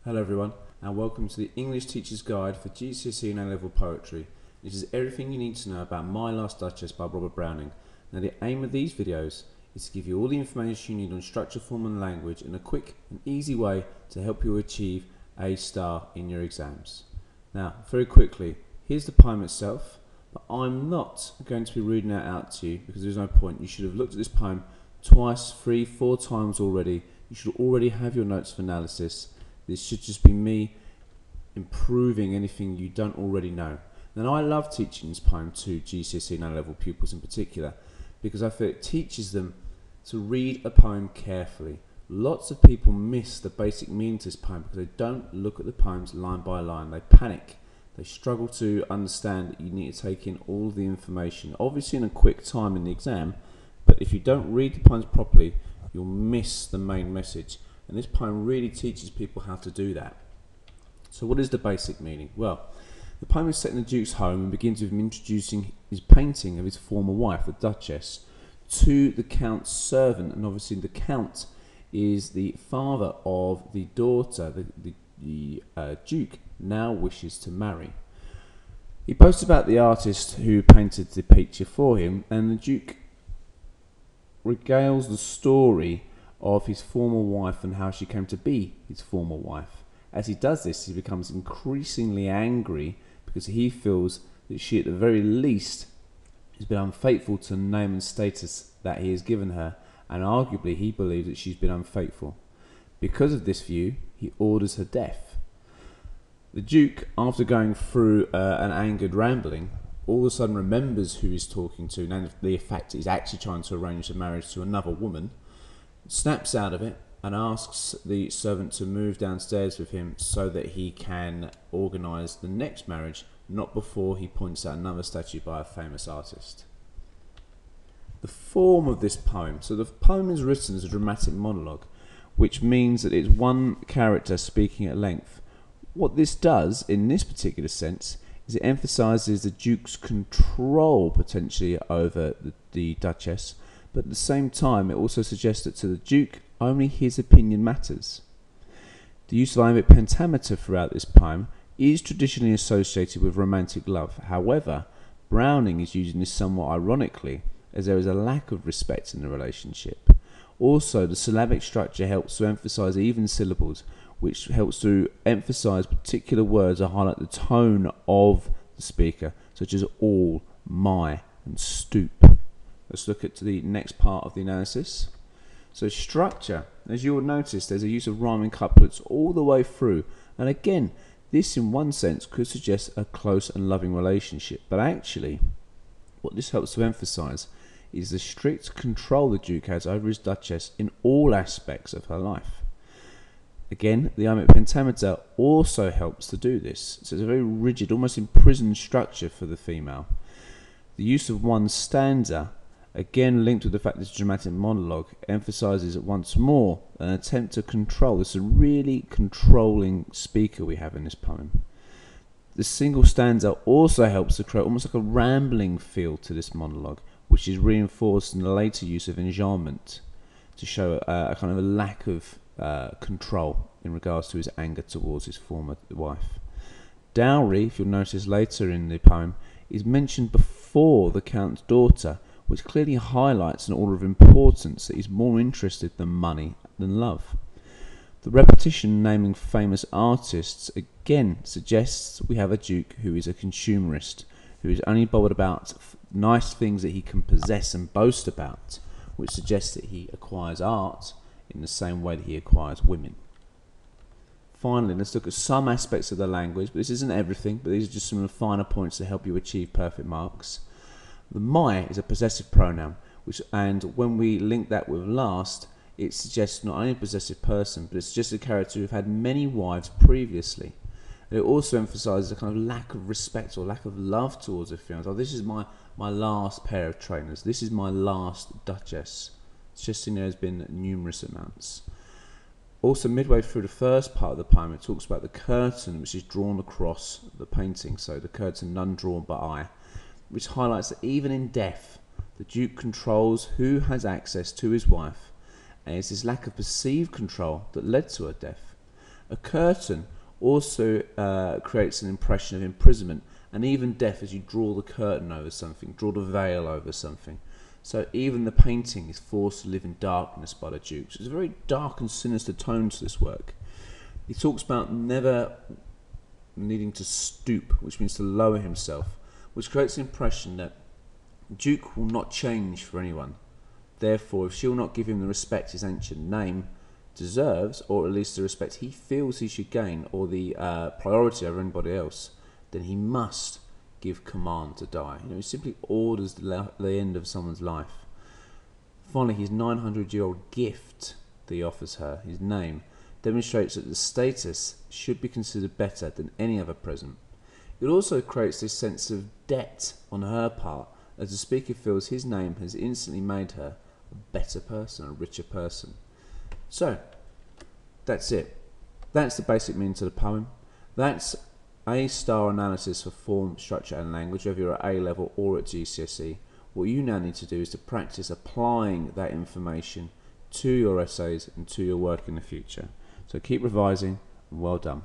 Hello everyone, and welcome to the English Teacher's Guide for GCSE and A-level Poetry. This is everything you need to know about My Last Duchess by Robert Browning. Now the aim of these videos is to give you all the information you need on structure, form and language in a quick and easy way to help you achieve A star in your exams. Now, very quickly, here's the poem itself, but I'm not going to be reading it out to you because there's no point. You should have looked at this poem twice, 3, 4 times already. You should already have your notes of analysis. This should just be me improving anything you don't already know. Now I love teaching this poem to GCSE and A-level pupils in particular because I feel it teaches them to read a poem carefully. Lots of people miss the basic meaning to this poem because they don't look at the poems line by line. They panic. They struggle to understand that you need to take in all the information, obviously in a quick time in the exam, but if you don't read the poems properly, you'll miss the main message. And this poem really teaches people how to do that. So what is the basic meaning? Well, the poem is set in the Duke's home and begins with him introducing his painting of his former wife, the Duchess, to the Count's servant. And obviously the Count is the father of the daughter the Duke now wishes to marry. He boasts about the artist who painted the picture for him, and the Duke regales the story of his former wife and how she came to be his former wife. As he does this, he becomes increasingly angry because he feels that she at the very least has been unfaithful to the name and status that he has given her, and arguably he believes that she's been unfaithful. Because of this view, he orders her death. The Duke, after going through an angered rambling, all of a sudden remembers who he's talking to, and the fact that he's actually trying to arrange a marriage to another woman, snaps out of it and asks the servant to move downstairs with him so that he can organise the next marriage, not before he points out another statue by a famous artist. The form of this poem. So the poem is written as a dramatic monologue, which means that it's one character speaking at length. What this does, in this particular sense, is it emphasises the Duke's control potentially over the Duchess, but at the same time it also suggests that to the Duke only his opinion matters. The use of iambic pentameter throughout this poem is traditionally associated with romantic love. However, Browning is using this somewhat ironically, as there is a lack of respect in the relationship. Also, the syllabic structure helps to emphasise even syllables, which helps to emphasise particular words or highlight the tone of the speaker, such as all, my, and stoop. Let's look at the next part of the analysis. So structure, as you will notice, there's a use of rhyming couplets all the way through, and again, this in one sense could suggest a close and loving relationship, but actually what this helps to emphasise is the strict control the Duke has over his Duchess in all aspects of her life. Again, the iambic pentameter also helps to do this, so it's a very rigid, almost imprisoned structure for the female. The use of one stanza, again linked with the fact that it's a dramatic monologue, emphasises once more an attempt to control. This is a really controlling speaker we have in this poem. The single stanza also helps to create almost like a rambling feel to this monologue, which is reinforced in the later use of enjambment to show a kind of a lack of control in regards to his anger towards his former wife. Dowry, if you'll notice later in the poem, is mentioned before the Count's daughter, which clearly highlights an order of importance that he's more interested in money than love. The repetition naming famous artists again suggests we have a Duke who is a consumerist, who is only bothered about nice things that he can possess and boast about, which suggests that he acquires art in the same way that he acquires women. Finally, let's look at some aspects of the language, but this isn't everything, but these are just some of the finer points to help you achieve perfect marks. The my is a possessive pronoun, and when we link that with last, it suggests not only a possessive person, but it's just a character who've had many wives previously. And it also emphasises a kind of lack of respect or lack of love towards a female. Oh, this is my last pair of trainers. This is my last Duchess. Suggesting there has been numerous amounts. Also, midway through the first part of the poem, it talks about the curtain which is drawn across the painting. So the curtain none drawn but I, which highlights that even in death, the Duke controls who has access to his wife, and it's this lack of perceived control that led to her death. A curtain also creates an impression of imprisonment and even death as you draw the curtain over something, draw the veil over something. So even the painting is forced to live in darkness by the Duke. So it's a very dark and sinister tone to this work. He talks about never needing to stoop, which means to lower himself, which creates the impression that Duke will not change for anyone. Therefore, if she will not give him the respect his ancient name deserves, or at least the respect he feels he should gain, or the priority over anybody else, then he must give command to die. He simply orders the end of someone's life. Finally, his 900-year-old gift that he offers her, his name, demonstrates that the status should be considered better than any other present. It also creates this sense of debt on her part, as the speaker feels his name has instantly made her a better person, a richer person. So, that's it. That's the basic meaning to the poem. That's A-star analysis for form, structure and language, whether you're at A-level or at GCSE. What you now need to do is to practice applying that information to your essays and to your work in the future. So keep revising, and well done.